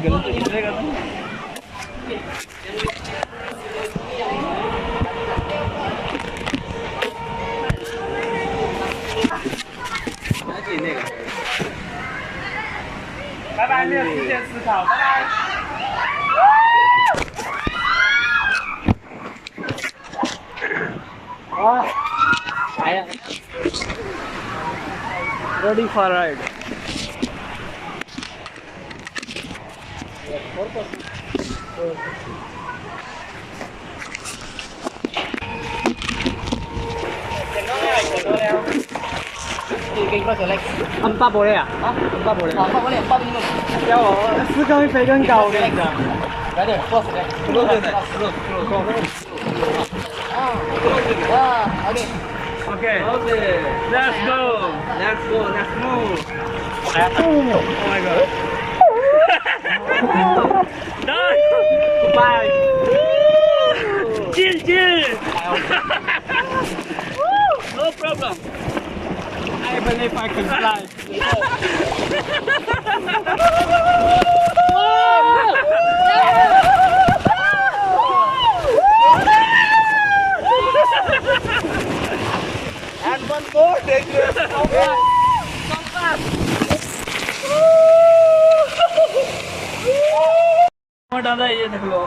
गलत गिरेगा तो拜拜，没有时间思考，拜拜。啊，来呀 ！Ready for ride. Kinh bao giờ lên? Âm 8 bộ đây à? Hả? Âm 8 bộ đây. Âm 8 bộ đây, 8 bộ đây. Cho我4根飞根高的。来点，过来。过来，过来。啊，OK. Okay. Okay. Let's go. Let's go. Let's move. Oh my god. Done. Goodbye. Chill, chill. No problem. I believe I can fly. And one more dangerous. Come back. Come back. डाला ये देख लो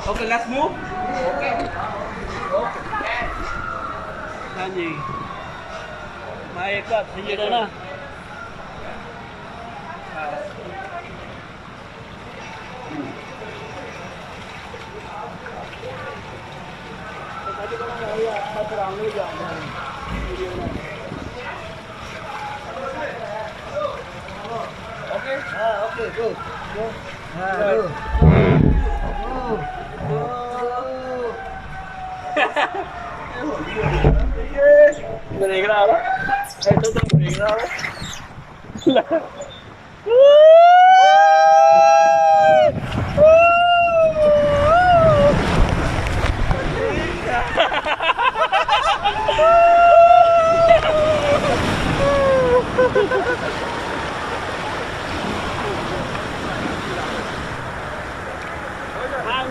Okay, let's move. Okay. हाँ जी मैं एक बार ये ना Okay? Okay, go. Go. Go. देख रहा है ऐसा तो देख रहा है हाँ